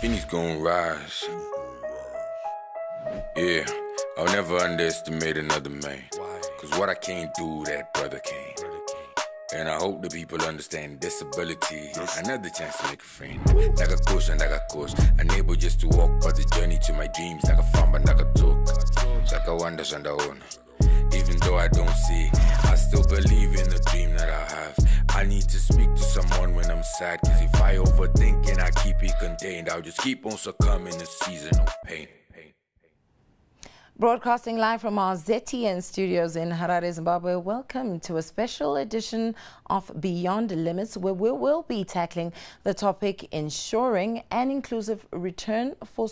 Finny's gonna rise. Yeah, I'll never underestimate another man. Cause what I can't do, that brother can. And I hope the people understand disability. Another chance to make a friend. Nakakosha. Unable just to walk, but the journey to my dreams. Nakafamba, nakatalk. Sakawanda shandaona. Even though I don't see, I still believe in the dream that I have. I need to speak to someone when I'm sad. Cause if I overthink and I keep it contained, I'll just keep on succumbing to seasonal pain. Broadcasting live from our ZTN studios in Harare, Zimbabwe, welcome to a special edition of Beyond Limits, where we will be tackling the topic ensuring an inclusive return to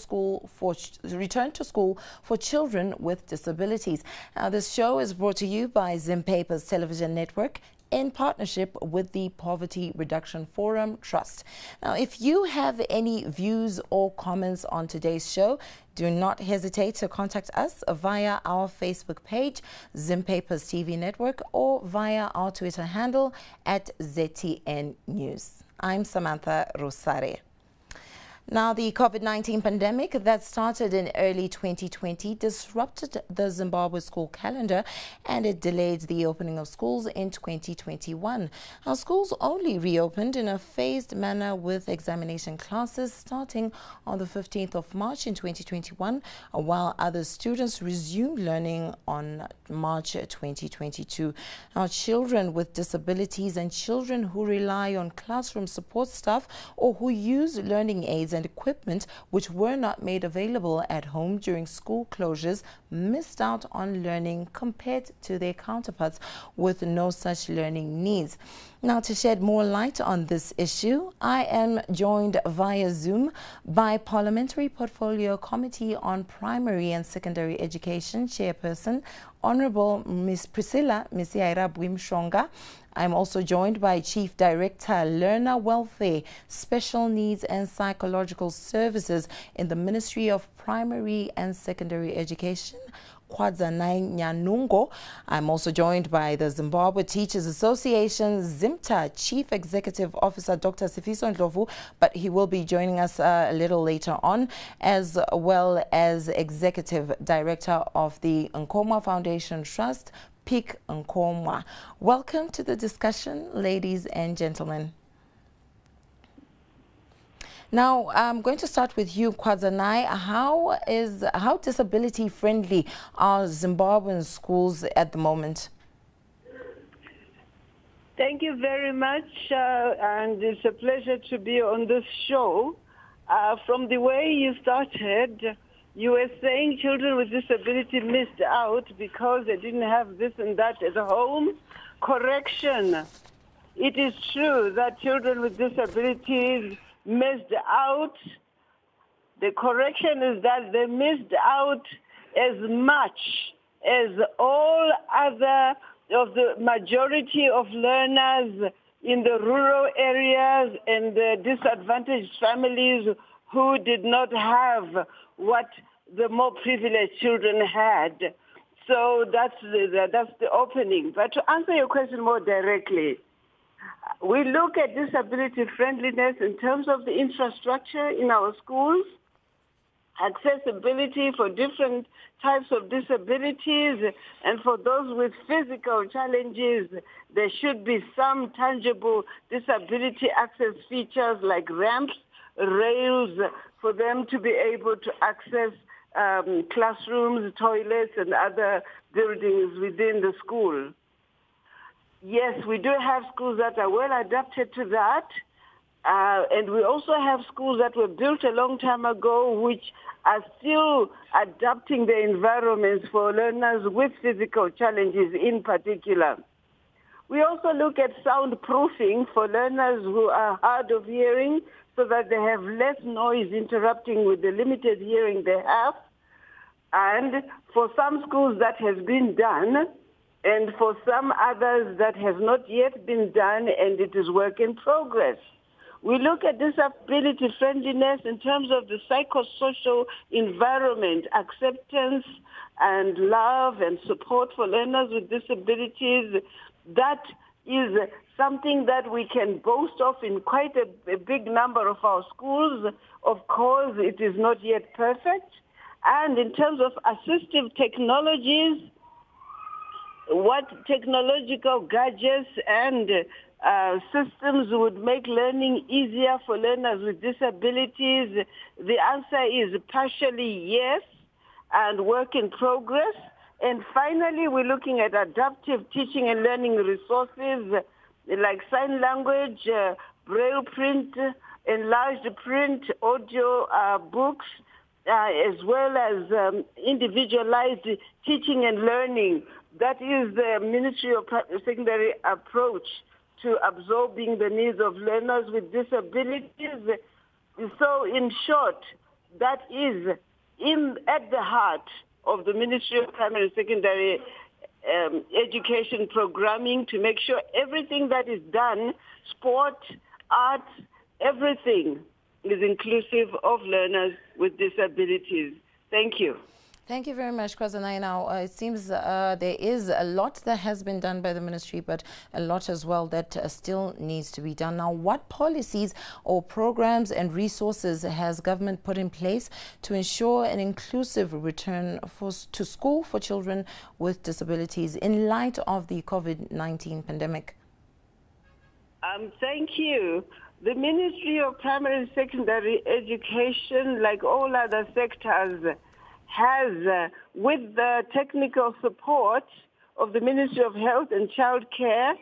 school for children with disabilities. Now, this show is brought to you by Zim Papers Television Network in partnership with the Poverty Reduction Forum Trust. Now, if you have any views or comments on today's show, do not hesitate to contact us via our Facebook page, Zim Papers TV Network, or via our Twitter handle at ZTN News. I'm Samantha Rosare. Now, the COVID-19 pandemic that started in early 2020 disrupted the Zimbabwe school calendar, and it delayed the opening of schools in 2021. Now, schools only reopened in a phased manner with examination classes starting on the 15th of March in 2021, while other students resumed learning on March 2022. Now, children with disabilities and children who rely on classroom support staff or who use learning aids and equipment which were not made available at home during school closures missed out on learning compared to their counterparts with no such learning needs. Now, to shed more light on this issue, I am joined via Zoom by Parliamentary Portfolio Committee on Primary and Secondary Education Chairperson, Honorable Ms. Priscilla Misiaira Bwimshonga. I'm also joined by Chief Director, Learner Welfare, Special Needs and Psychological Services in the Ministry of Primary and Secondary Education, Kwadzanai Nyanungo. I'm also joined by the Zimbabwe Teachers Association, ZIMTA Chief Executive Officer, Dr. Sifiso Ndlovu, but he will be joining us a little later on, as well as Executive Director of the Nkomwa Foundation Trust, Pick Nkomwa. Welcome to the discussion, ladies and gentlemen. Now, I'm going to start with you, Kwadzanai. How disability friendly are Zimbabwean schools at the moment? Thank you very much, and it's a pleasure to be on this show. From the way you started, you were saying children with disability missed out because they didn't have this and that at home. Correction. It is true that children with disabilities missed out. The correction is that they missed out as much as all other of the majority of learners in the rural areas and the disadvantaged families who did not have what the more privileged children had. So that's the opening. But to answer your question more directly, we look at disability friendliness in terms of the infrastructure in our schools, accessibility for different types of disabilities, and for those with physical challenges, there should be some tangible disability access features like ramps, rails, for them to be able to access classrooms, toilets, and other buildings within the school. Yes, we do have schools that are well adapted to that, and we also have schools that were built a long time ago which are still adapting the environments for learners with physical challenges in particular. We also look at soundproofing for learners who are hard of hearing so that they have less noise interrupting with the limited hearing they have. And for some schools that has been done, and for some others that has not yet been done, and it is work in progress. We look at disability friendliness in terms of the psychosocial environment, acceptance and love and support for learners with disabilities that is something that we can boast of in quite a big number of our schools. Of course, it is not yet perfect. And in terms of assistive technologies, what technological gadgets and systems would make learning easier for learners with disabilities? The answer is partially yes, and work in progress. And finally, we're looking at adaptive teaching and learning resources like sign language, braille print, enlarged print, audio books, as well as individualized teaching and learning. That is the Ministry of Secondary approach to absorbing the needs of learners with disabilities. So in short, that is at the heart of the Ministry of Primary and Secondary Education programming, to make sure everything that is done, sport, art, everything is inclusive of learners with disabilities. Thank you. Thank you very much, Kwazanai. Now, it seems there is a lot that has been done by the ministry, but a lot as well that still needs to be done. Now, what policies or programs and resources has government put in place to ensure an inclusive return to school for children with disabilities in light of the COVID-19 pandemic? Thank you. The Ministry of Primary and Secondary Education, like all other sectors, has, with the technical support of the Ministry of Health and Child Care,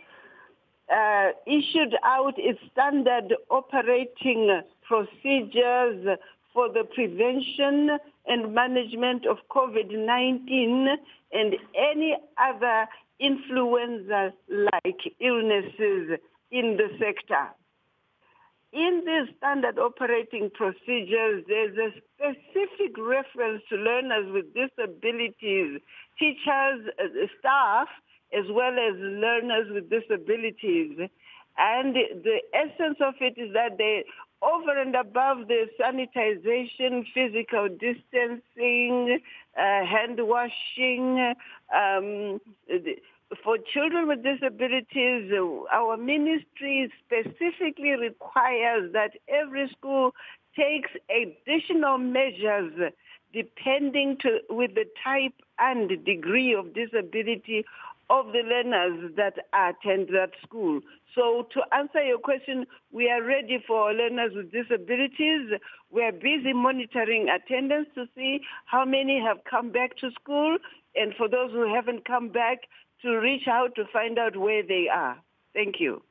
issued out its standard operating procedures for the prevention and management of COVID-19 and any other influenza-like illnesses in the sector. In these standard operating procedures, there's a specific reference to learners with disabilities, teachers, staff, as well as learners with disabilities. And the essence of it is that they, over and above the sanitization, physical distancing, hand washing, for children with disabilities, our ministry specifically requires that every school takes additional measures depending with the type and degree of disability of the learners that attend that school. So to answer your question, we are ready for learners with disabilities. We are busy monitoring attendance to see how many have come back to school, and for those who haven't come back, to reach out to find out where they are. Thank you.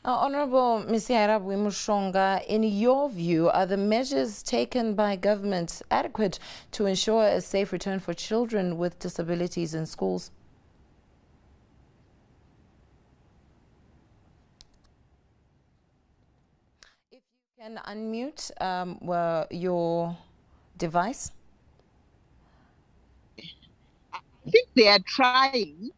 Honorable Ms. Yairabwi Mushonga, in your view, are the measures taken by government adequate to ensure a safe return for children with disabilities in schools? If you can unmute your device. I think they are trying,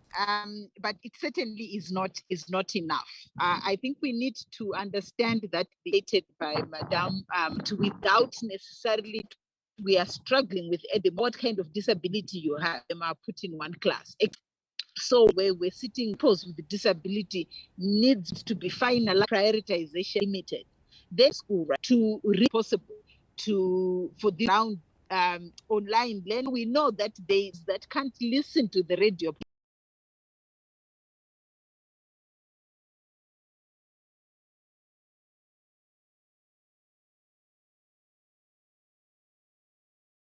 but it certainly is not enough. I think we need to understand that related by Madam without necessarily we are struggling with what kind of disability you have. Them are put in one class. So where we're sitting, those with disability needs to be finalized, prioritization limited. Then school to possible for the round. Online learn, we know that they that can't listen to the radio.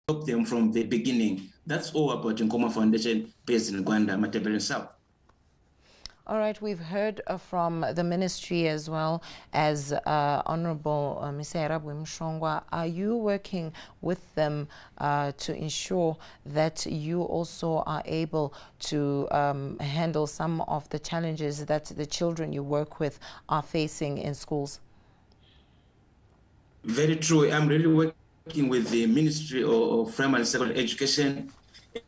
Stop them from the beginning. That's all about Nkoma Foundation based in Rwanda, Matebele South. All right, we've heard from the ministry as well as Honorable Ms. Yairabwi Mushonga. Are you working with them to ensure that you also are able to handle some of the challenges that the children you work with are facing in schools? Very true. I'm really working with the Ministry of Primary and Secondary Education.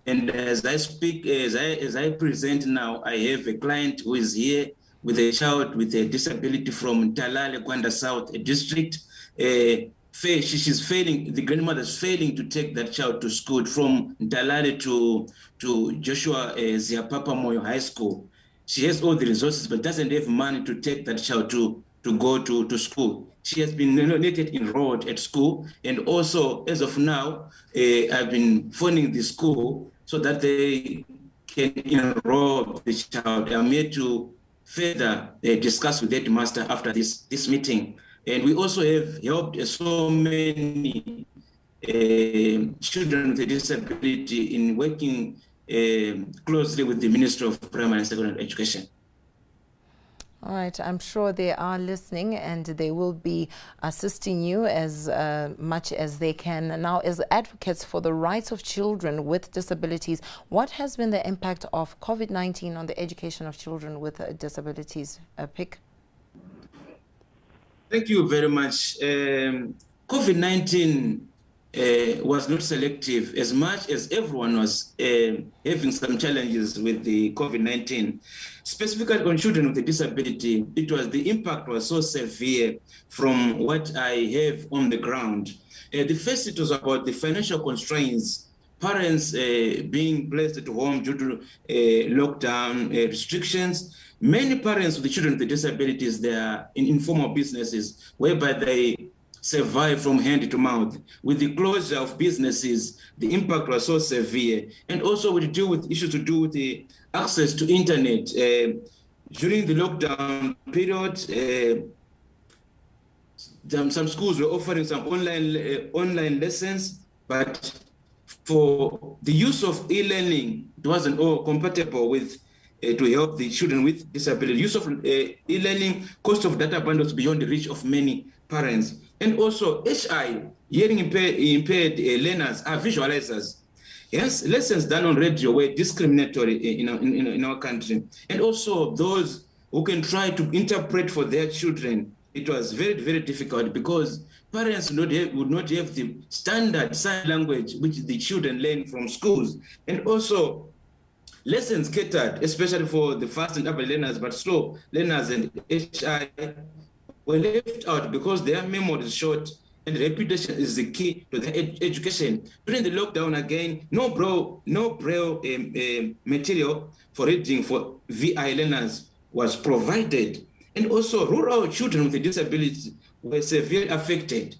And as I speak, as I present now, I have a client who is here with a child with a disability from Talale, Gwanda South district. She's failing, the grandmother is failing to take that child to school from Talale to Joshua Ziapapa Moyo High School. she has all the resources but doesn't have money to take that child to go to school. She has been nominated enrolled at school, and also as of now, I've been phoning the school so that they can enroll the child. I'm here to further discuss with the headmaster after this meeting. And we also have helped so many children with a disability in working closely with the Ministry of Primary and Secondary Education. All right, I'm sure they are listening and they will be assisting you as much as they can. Now, as advocates for the rights of children with disabilities, what has been the impact of COVID-19 on the education of children with disabilities? Pick. Thank you very much. COVID-19 was not selective. As much as everyone was having some challenges with the COVID-19, specifically on children with a disability, the impact was so severe from what I have on the ground. The first, it was about the financial constraints, parents being placed at home due to lockdown restrictions. Many parents with children with disabilities, they are in informal businesses whereby they survive from hand to mouth. With the closure of businesses, the impact was so severe. And also we deal with issues to do with the access to internet. During the lockdown period, some schools were offering some online lessons, but for the use of e-learning, it wasn't all compatible with to help the children with disability. Use of e-learning, cost of data bundles beyond the reach of many parents. And also HI, hearing impaired learners are visualizers. Yes, lessons done on radio were discriminatory in our country. And also those who can try to interpret for their children, it was very, very difficult because parents would not have the standard sign language which the children learn from schools. And also lessons catered, especially for the fast and upper learners, but slow learners and HI were left out because their memory is short and repetition is the key to their education. During the lockdown again, no braille material for reading for VI learners was provided. And also rural children with a disability were severely affected.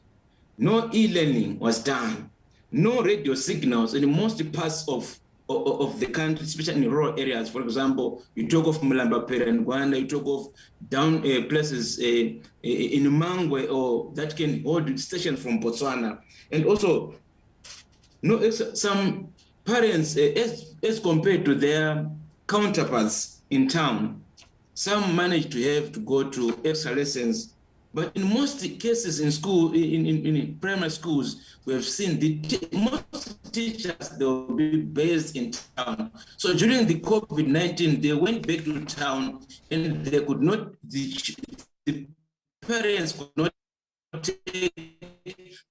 No e-learning was done. No radio signals in most parts of the country, especially in rural areas. For example, you talk of Mulamba and Gwanda, you talk of down places in Mangwe or that can hold station from Botswana. And also, some parents, as compared to their counterparts in town, some manage to have to go to extra lessons. But in most cases in school, in primary schools, we have seen most teachers, they will be based in town. So during the COVID-19, they went back to town and they could not, the parents could not take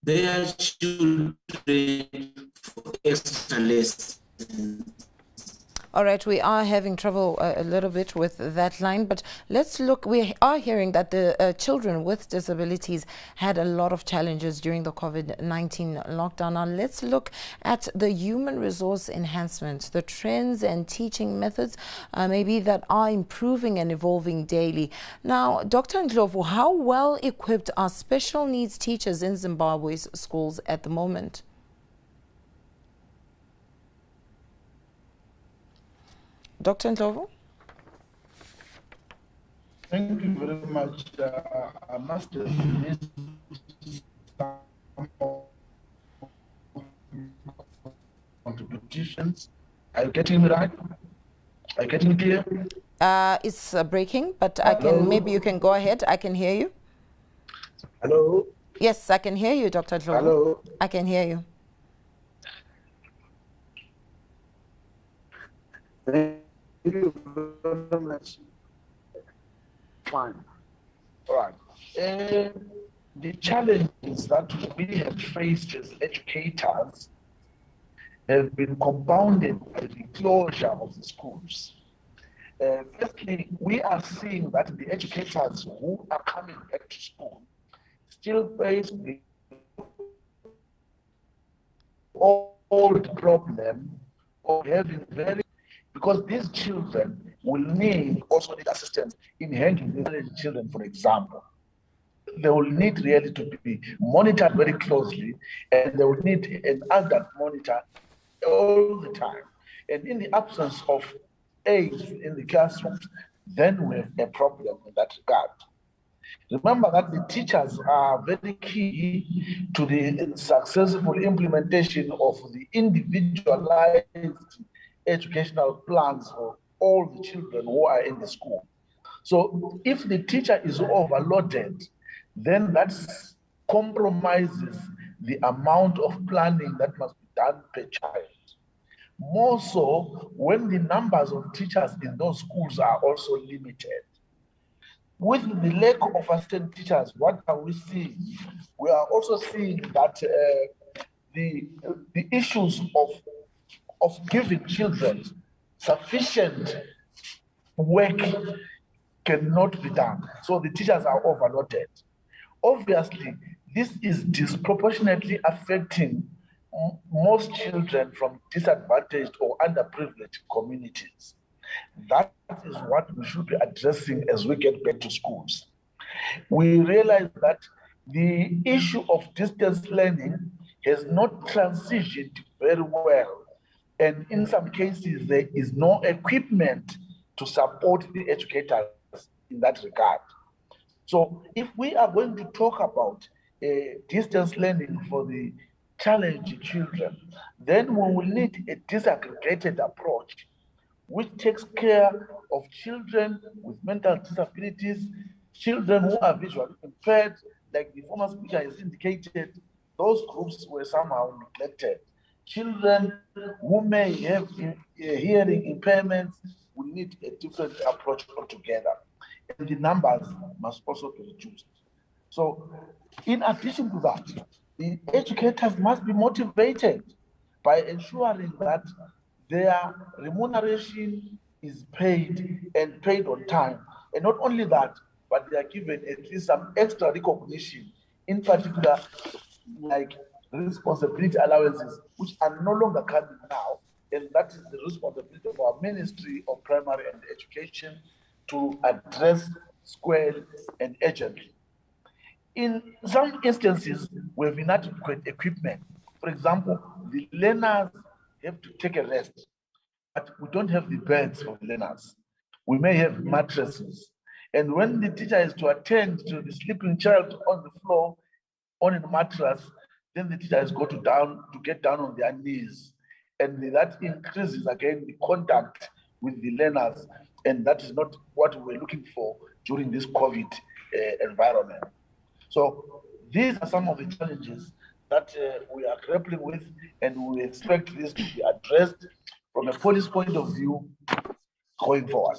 their children for extra lessons. All right, we are having trouble a little bit with that line, but let's look. We are hearing that the children with disabilities had a lot of challenges during the COVID-19 lockdown. Now, let's look at the human resource enhancement, the trends and teaching methods maybe that are improving and evolving daily. Now, Dr. Ndlovu, how well equipped are special needs teachers in Zimbabwe's schools at the moment? Dr. Ndlovu? Thank you very much. I must have missed some contributions. Are you getting me right? Are you getting clear? It's breaking, but I can, maybe you can go ahead. I can hear you. Hello? Yes, I can hear you, Dr. Ndlovu. Hello? I can hear you. Thank you very much. Fine. All right. The challenges that we have faced as educators have been compounded by the closure of the schools. Firstly, we are seeing that the educators who are coming back to school still face the old problem of having because these children will need also need assistance in handling the children, for example. They will need really to be monitored very closely, and they will need an adult monitor all the time. And in the absence of aides in the classrooms, then we have a problem in that regard. Remember that the teachers are very key to the successful implementation of the individualized educational plans for all the children who are in the school. So if the teacher is overloaded, then that compromises the amount of planning that must be done per child. More so when the numbers of teachers in those schools are also limited. With the lack of assistant teachers, what are we seeing? We are also seeing that the issues of giving children sufficient work cannot be done. So the teachers are overloaded. Obviously, this is disproportionately affecting most children from disadvantaged or underprivileged communities. That is what we should be addressing as we get back to schools. We realize that the issue of distance learning has not transitioned very well. And in some cases, there is no equipment to support the educators in that regard. So if we are going to talk about distance learning for the challenged children, then we will need a disaggregated approach which takes care of children with mental disabilities, children who are visually impaired, like the former speaker has indicated, those groups were somehow neglected. Children who may have hearing impairments will need a different approach altogether. And the numbers must also be reduced. So, in addition to that, the educators must be motivated by ensuring that their remuneration is paid and paid on time. And not only that, but they are given at least some extra recognition, in particular, like responsibility allowances, which are no longer coming now. And that is the responsibility of our Ministry of Primary and Education to address squarely and urgently. In some instances, we have inadequate equipment. For example, the learners have to take a rest, but we don't have the beds for the learners. We may have mattresses. And when the teacher is to attend to the sleeping child on the floor, on a mattress, then the teacher has got to get down on their knees. And that increases again the contact with the learners. And that is not what we were looking for during this COVID environment. So these are some of the challenges that we are grappling with, and we expect this to be addressed from a policy point of view going forward.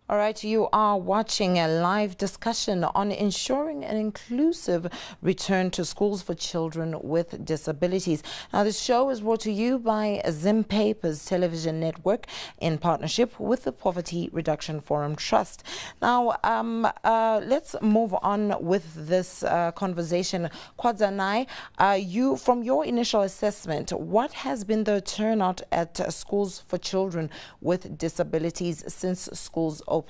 All right, you are watching a live discussion on ensuring an inclusive return to schools for children with disabilities. Now, this show is brought to you by Zim Papers Television Network in partnership with the Poverty Reduction Forum Trust. Now, let's move on with this conversation. Kwadzanai, you, from your initial assessment, what has been the turnout at schools for children with disabilities since schools opened?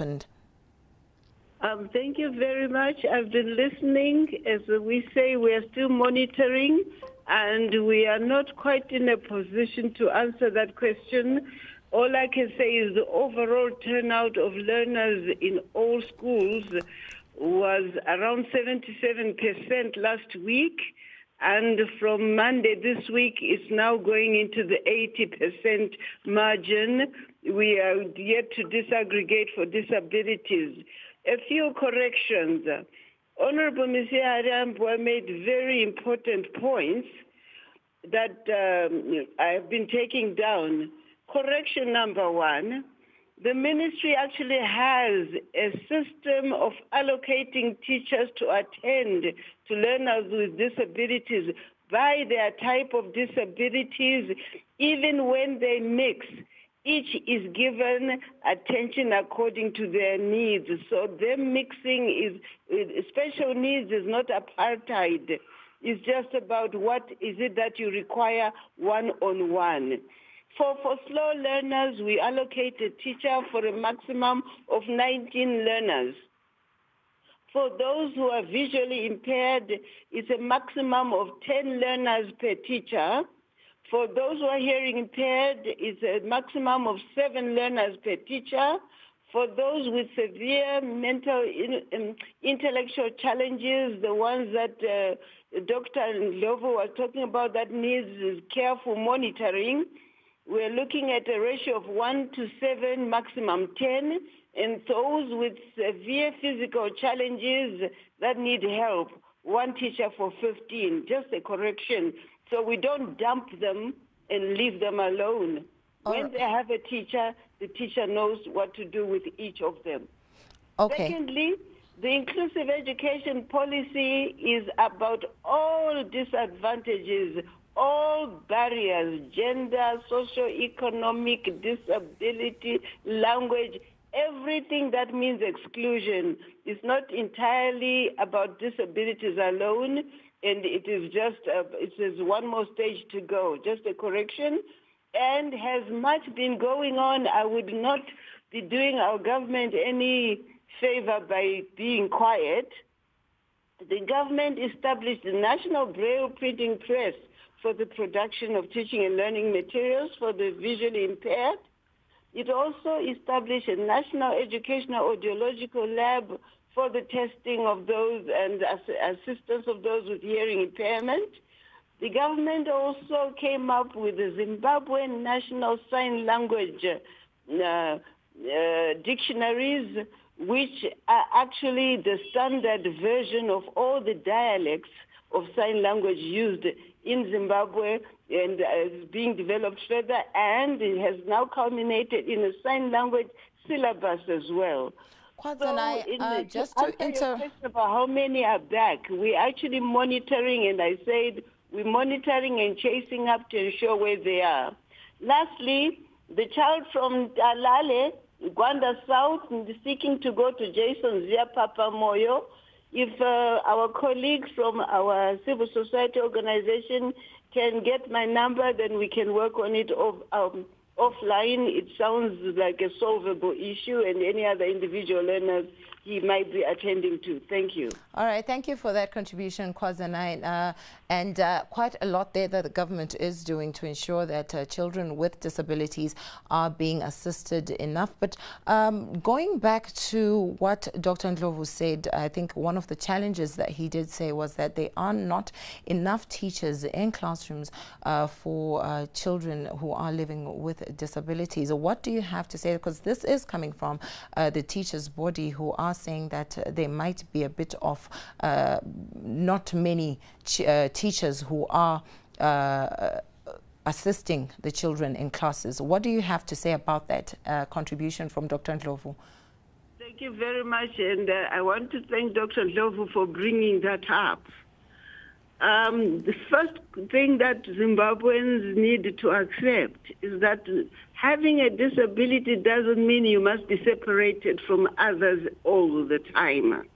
Thank you very much. I've been listening. As we say, we are still monitoring, and we are not quite in a position to answer that question. All I can say is the overall turnout of learners in all schools was around 77% last week. And from Monday this week, it's now going into the 80% margin. We are yet to disaggregate for disabilities. A few corrections. Honorable Mr. Arambwa made very important points that I have been taking down. Correction number one, the ministry actually has a system of allocating teachers to attend to learners with disabilities by their type of disabilities, even when they mix. Each is given attention according to their needs. So them mixing special needs is not apartheid. It's just about what is it that you require one-on-one. For slow learners, we allocate a teacher for a maximum of 19 learners. For those who are visually impaired, it's a maximum of 10 learners per teacher. For those who are hearing impaired, it's a maximum of 7 learners per teacher. For those with severe mental intellectual challenges, the ones that Dr. Ndlovu was talking about that needs careful monitoring, we're looking at a ratio of 1 to 7, maximum 10. And those with severe physical challenges that need help, 1 teacher for 15, just a correction. So we don't dump them and leave them alone. When they have a teacher, the teacher knows what to do with each of them. Okay. Secondly, the inclusive education policy is about all disadvantages, all barriers, gender, socio-economic, disability, language, everything that means exclusion. Is not entirely about disabilities alone, and it is just, it is one more stage to go, just a correction. And has much been going on. I would not be doing our government any favor by being quiet. The government established the National Braille Printing Press for the production of teaching and learning materials for the visually impaired. It also established a National Educational Audiological Lab for the testing of those and assistance of those with hearing impairment. The government also came up with the Zimbabwean National Sign Language dictionaries, which are actually the standard version of all the dialects of sign language used in Zimbabwe, and is being developed further, and it has now culminated in a sign language syllabus as well. Just to answer your question about how many are back, we're actually monitoring, and I said we're monitoring and chasing up to ensure where they are. Lastly, the child from Alale, Gwanda South, seeking to go to Jason Zia Papa Moyo. If our colleagues from our civil society organization can get my number, then we can work on it offline. It sounds like a solvable issue, and any other individual learners he might be attending to. Thank you. All right, thank you for that contribution, Kwazanai. And quite a lot there that the government is doing to ensure that children with disabilities are being assisted enough. But going back to what Dr. Ndlovu said, I think one of the challenges that he did say was that there are not enough teachers in classrooms for children who are living with disabilities. What do you have to say? Because this is coming from the teachers' body, who are saying that there might be a bit of not many teachers who are assisting the children in classes. What do you have to say about that contribution from Dr. Ndlovu? Thank you very much, and I want to thank Dr. Ndlovu for bringing that up. The first thing that Zimbabweans need to accept is that having a disability doesn't mean you must be separated from others all the time.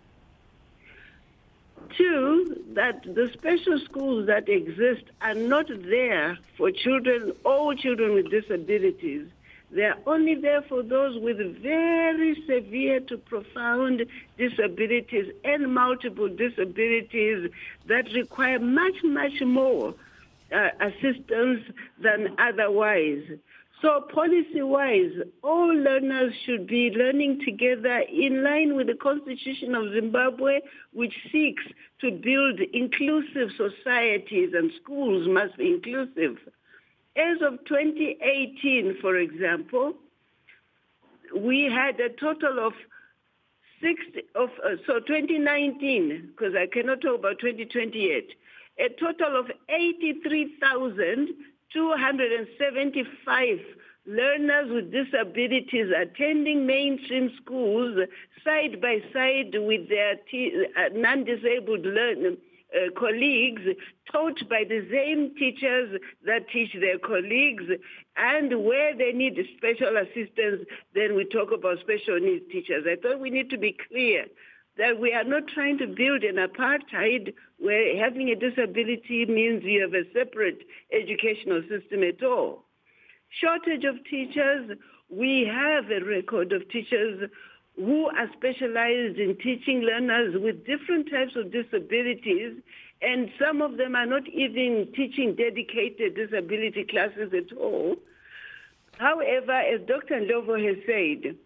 2, that the special schools that exist are not there for children, all children with disabilities. They're only there for those with very severe to profound disabilities and multiple disabilities that require much, much more assistance than otherwise. So policy-wise, all learners should be learning together in line with the Constitution of Zimbabwe, which seeks to build inclusive societies, and schools must be inclusive. As of 2018, for example, we had a total of 2019, because I cannot talk about 2020 yet, a total of 83,275 learners with disabilities attending mainstream schools side by side with their non-disabled colleagues, taught by the same teachers that teach their colleagues, and where they need special assistance, then we talk about special needs teachers. I thought we need to be clear that we are not trying to build an apartheid where having a disability means you have a separate educational system at all. Shortage of teachers. We have a record of teachers who are specialized in teaching learners with different types of disabilities, and some of them are not even teaching dedicated disability classes at all. However, as Dr. Ndlovu has said,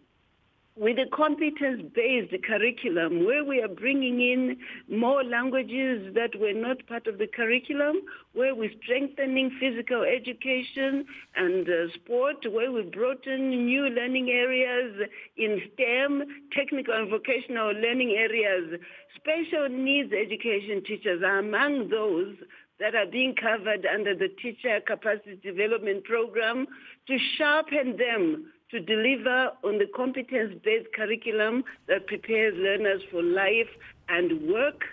with a competence-based curriculum where we are bringing in more languages that were not part of the curriculum, where we're strengthening physical education and sport, where we brought in new learning areas in STEM, technical and vocational learning areas. Special needs education teachers are among those that are being covered under the Teacher Capacity Development Program to sharpen them to deliver on the competence-based curriculum that prepares learners for life and work,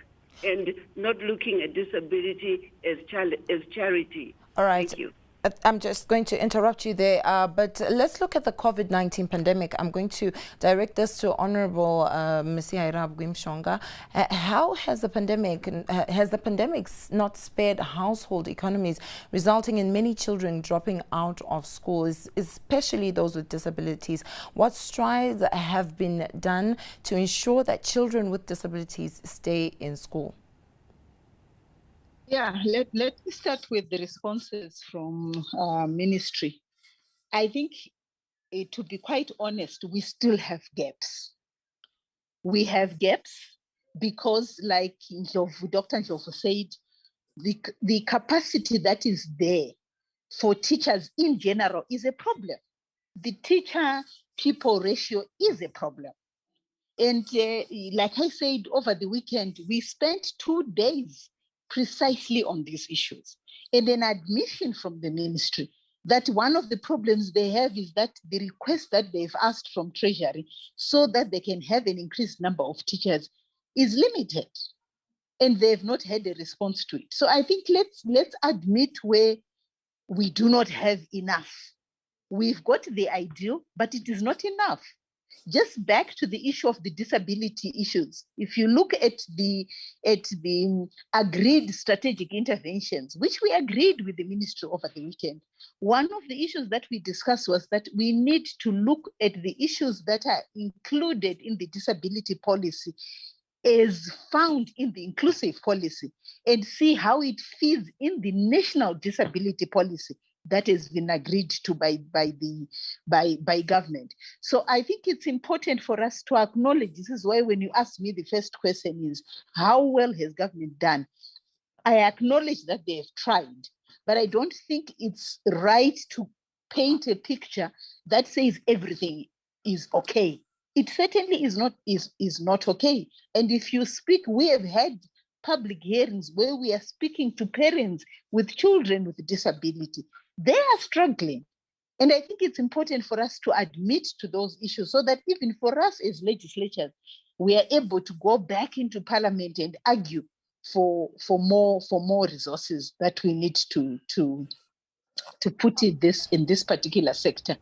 and not looking at disability as charity. All right. Thank you. I'm just going to interrupt you there, but let's look at the COVID-19 pandemic. I'm going to direct this to Honorable Msihaira Gwimshonga. How has the pandemic not spared household economies, resulting in many children dropping out of school, especially those with disabilities? What strides have been done to ensure that children with disabilities stay in school? Yeah, let me start with the responses from ministry. I think, to be quite honest, we still have gaps. We have gaps because, like Dr. Ndlovu said, the capacity that is there for teachers in general is a problem. The teacher-people ratio is a problem. And like I said, over the weekend, we spent 2 days precisely on these issues. And an admission from the ministry that one of the problems they have is that the request that they've asked from Treasury so that they can have an increased number of teachers is limited. And they've not had a response to it. So I think let's admit where we do not have enough. We've got the ideal, but it is not enough. Just back to the issue of the disability issues. If you look at the agreed strategic interventions, which we agreed with the ministry over the weekend, one of the issues that we discussed was that we need to look at the issues that are included in the disability policy is found in the inclusive policy and see how it feeds in the national disability policy that has been agreed to by government. So I think it's important for us to acknowledge, this is why when you ask me, the first question is, how well has government done? I acknowledge that they have tried, but I don't think it's right to paint a picture that says everything is okay. It certainly is not okay. And if you speak, we have had public hearings where we are speaking to parents with children with disability. They are struggling. And I think it's important for us to admit to those issues so that even for us as legislators, we are able to go back into parliament and argue for more resources that we need to put in this particular sector.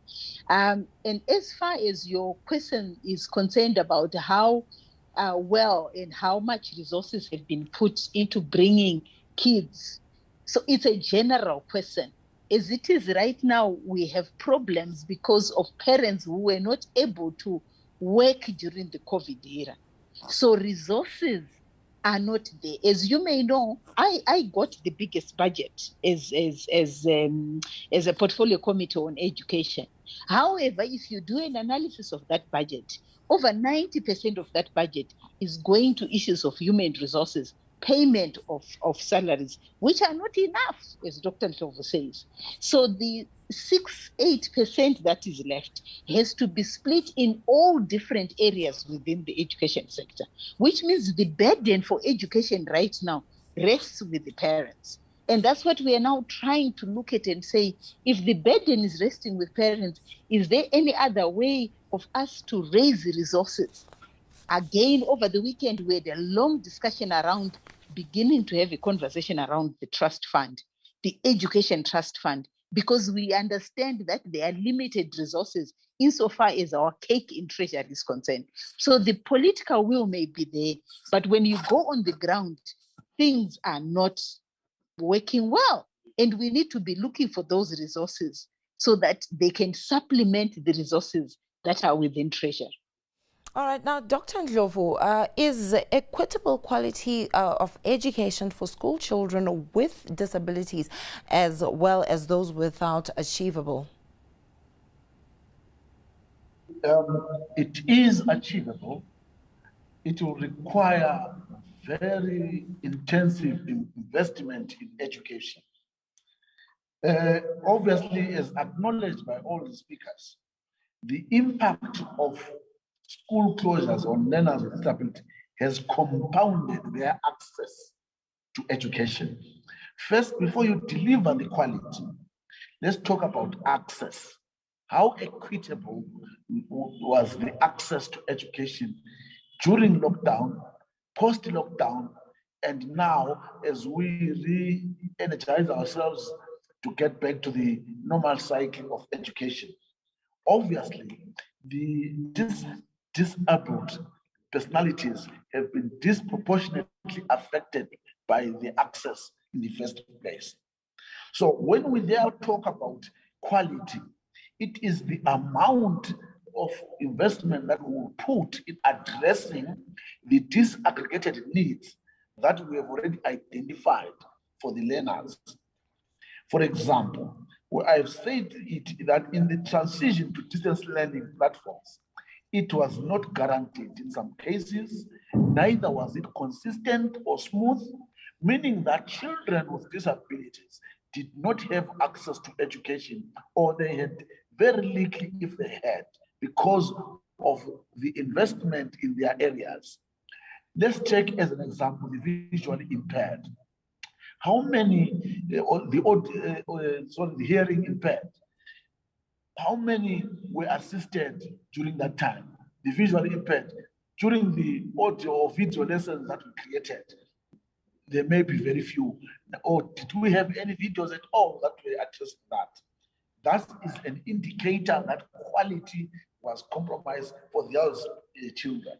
And as far as your question is concerned about how well and how much resources have been put into bringing kids, so it's a general question. As it is right now, we have problems because of parents who were not able to work during the COVID era. So resources are not there. As you may know, I got the biggest budget as a portfolio committee on education. However, if you do an analysis of that budget, over 90% of that budget is going to issues of human resources, payment of salaries, which are not enough, as Dr. Ndlovu says. So the 6-8% that is left has to be split in all different areas within the education sector, which means the burden for education right now rests with the parents. And that's what we are now trying to look at and say, if the burden is resting with parents, is there any other way of us to raise resources? Again, over the weekend, we had a long discussion around beginning to have a conversation around the trust fund, the education trust fund, because we understand that there are limited resources insofar as our cake in treasury is concerned. So the political will may be there, but when you go on the ground, things are not working well. And we need to be looking for those resources so that they can supplement the resources that are within Treasury. All right, now, Dr. Ndlovu, is equitable quality of education for school children with disabilities as well as those without achievable? It is achievable. It will require very intensive investment in education. Obviously, as acknowledged by all the speakers, the impact of school closures on learners with disability has compounded their access to education. First, before you deliver the quality, let's talk about access. How equitable was the access to education during lockdown, post-lockdown, and now as we re-energize ourselves to get back to the normal cycle of education? Obviously, the disabled personalities have been disproportionately affected by the access in the first place. So when we there talk about quality, it is the amount of investment that we will put in addressing the disaggregated needs that we have already identified for the learners. For example, I've said it that in the transition to distance learning platforms, it was not guaranteed in some cases, neither was it consistent or smooth, meaning that children with disabilities did not have access to education, or they had very little if they had, because of the investment in their areas. Let's take as an example the visually impaired. How many, the hearing impaired, how many were assisted during that time? The visually impaired, during the audio or video lessons that we created, there may be very few. Or did we have any videos at all that were addressing that? That is an indicator that quality was compromised for those children.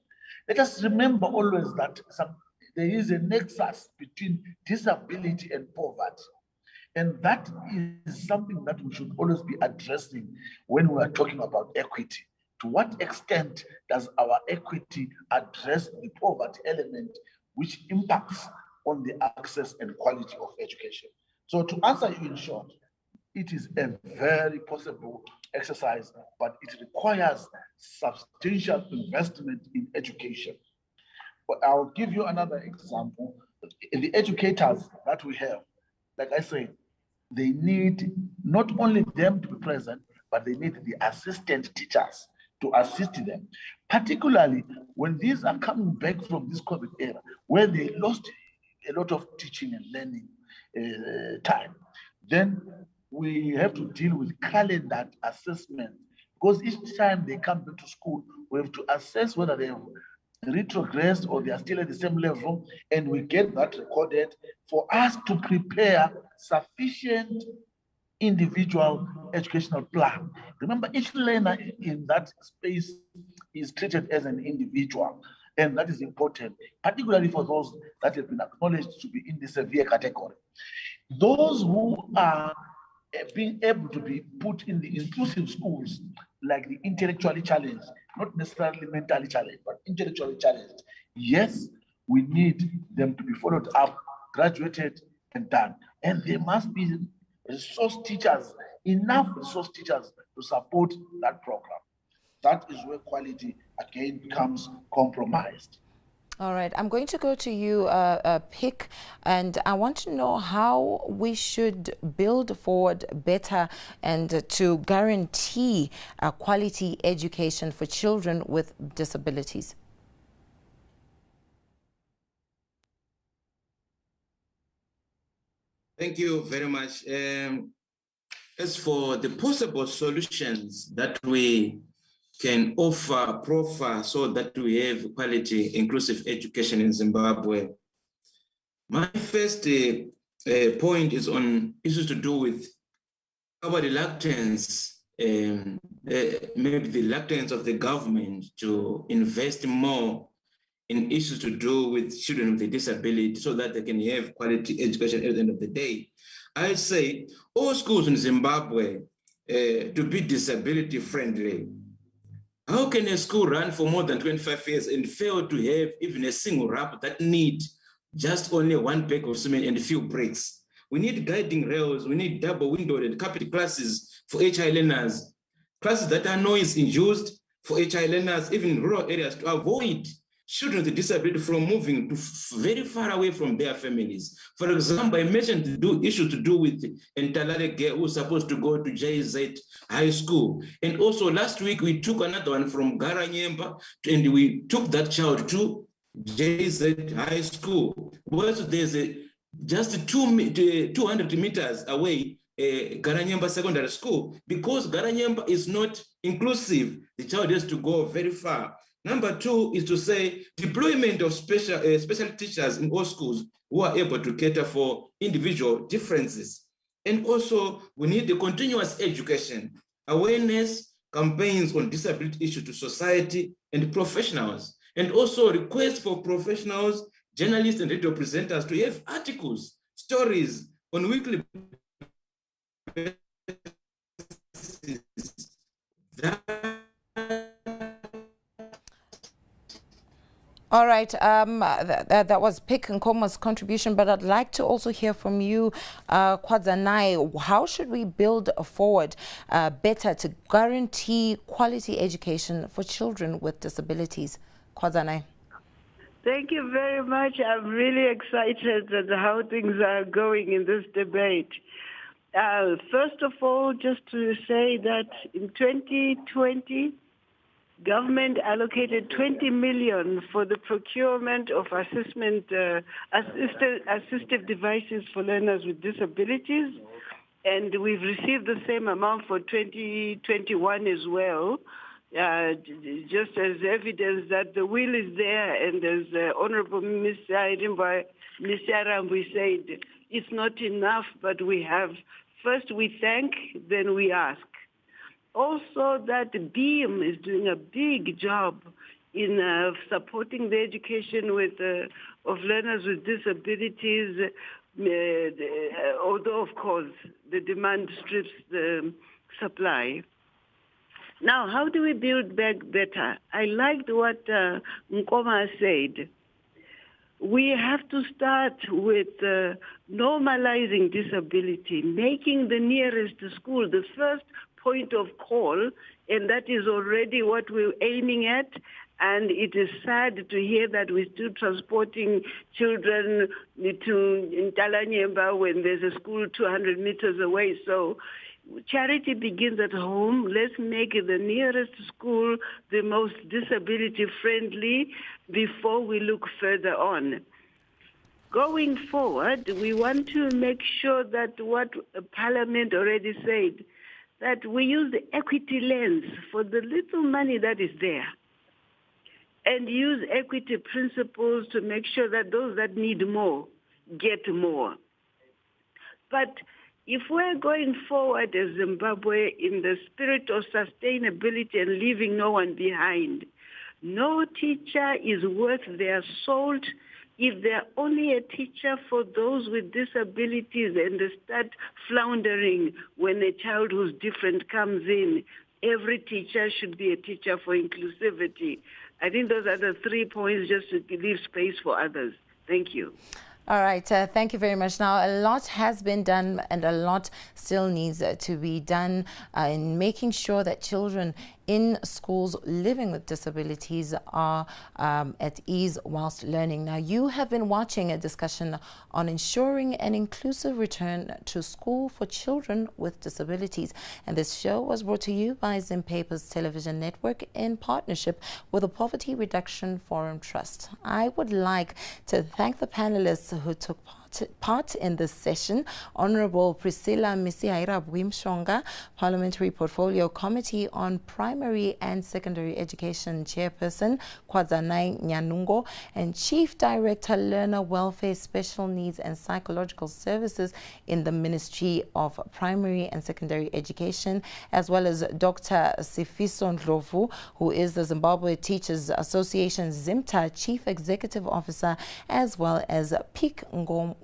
Let us remember always that there is a nexus between disability and poverty. And that is something that we should always be addressing when we are talking about equity. To what extent does our equity address the poverty element, which impacts on the access and quality of education? So to answer you in short, it is a very possible exercise, but it requires substantial investment in education. But I'll give you another example. The educators that we have, like I said, they need not only them to be present, but they need the assistant teachers to assist them, particularly when these are coming back from this COVID era, where they lost a lot of teaching and learning time. Then we have to deal with calendar assessment, because each time they come back to school, we have to assess whether they have retrogressed or they are still at the same level, and we get that recorded for us to prepare sufficient individual educational plan. Remember, each learner in that space is treated as an individual, and that is important, particularly for those that have been acknowledged to be in the severe category. Those who are being able to be put in the inclusive schools, like the intellectually challenged, not necessarily mentally challenged, but intellectually challenged, yes, we need them to be followed up, graduated, and done. And there must be resource teachers, enough resource teachers to support that program. That is where quality again becomes compromised. All right, I'm going to go to you, Pick, and I want to know how we should build forward better and to guarantee a quality education for children with disabilities. Thank you very much. As for the possible solutions that we can proffer so that we have quality inclusive education in Zimbabwe, my first point is on issues to do with our reluctance, maybe the reluctance of the government to invest more in issues to do with children with a disability so that they can have quality education at the end of the day. I say all schools in Zimbabwe to be disability friendly. How can a school run for more than 25 years and fail to have even a single ramp that need just only one pack of cement and a few bricks? We need guiding rails, we need double windowed and carpet classes for HI learners, classes that are noise induced for HI learners, even in rural areas, to avoid children with disability from moving to very far away from their families. For example, I mentioned issues to do with Ntalale girl who's supposed to go to JZ High School. And also last week, we took another one from Garanyemba and we took that child to JZ High School. Well, there's just 200 meters away, Garanyemba Secondary School. Because Garanyemba is not inclusive, the child has to go very far. Number two is to say deployment of special teachers in all schools who are able to cater for individual differences. And also, we need the continuous education, awareness, campaigns on disability issues to society and professionals, and also requests for professionals, journalists, and radio presenters to have articles, stories on weekly basis that All right, that was Pick Nkoma's contribution, but I'd like to also hear from you, Kwadzanai. How should we build forward better to guarantee quality education for children with disabilities? Kwadzanai. Thank you very much. I'm really excited at how things are going in this debate. First of all, just to say that in 2020, government allocated 20 million for the procurement of assistive devices for learners with disabilities, and we've received the same amount for 2021 as well, just as evidence that the will is there, and as Honorable Ms. Arambu said, it's not enough, but we have, first we thank, then we ask. Also, that BEAM is doing a big job in supporting the education of learners with disabilities, although, of course, the demand strips the supply. Now, how do we build back better? I liked what Nkoma said. We have to start with normalizing disability, making the nearest school the first point of call, and that is already what we're aiming at. And it is sad to hear that we're still transporting children to Ntalanyemba when there's a school 200 meters away. So charity begins at home. Let's make the nearest school the most disability friendly before we look further on. Going forward, we want to make sure that what Parliament already said, that we use the equity lens for the little money that is there and use equity principles to make sure that those that need more get more. But if we're going forward as Zimbabwe in the spirit of sustainability and leaving no one behind, no teacher is worth their salt if they're only a teacher for those with disabilities and they start floundering when a child who's different comes in. Every teacher should be a teacher for inclusivity. I think those are the 3 points, just to leave space for others. Thank you. All right, thank you very much. Now, a lot has been done and a lot still needs to be done in making sure that children in schools living with disabilities are at ease whilst learning. Now, you have been watching a discussion on ensuring an inclusive return to school for children with disabilities. And this show was brought to you by Zimpaper's television network in partnership with the Poverty Reduction Forum Trust. I would like to thank the panelists who took part in this session. Honorable Priscilla Misihaira Bwimshonga, Parliamentary Portfolio Committee on Primary and Secondary Education Chairperson, Kwadzanai Nyanungo, and Chief Director, Learner Welfare, Special Needs and Psychological Services in the Ministry of Primary and Secondary Education, as well as Dr. Sifiso Ndlovu, who is the Zimbabwe Teachers Association ZIMTA Chief Executive Officer, as well as Pick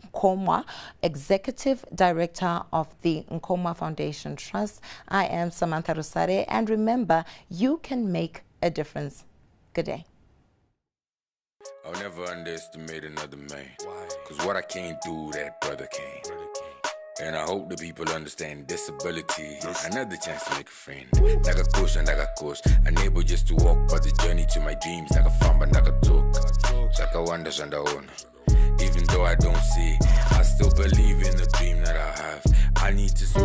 Nkomwa, Executive Director of the Nkomwa Foundation Trust. I am Samantha Rusare, and remember, you can make a difference. Good day. I'll never underestimate another man. Cause what I can't do, that brother can. And I hope the people understand disability. Another chance to make a friend. A neighbor just to walk, but the journey to my dreams. Famba, talk. Wonder, even though I don't see, I still believe in the dream that I have. I need to speak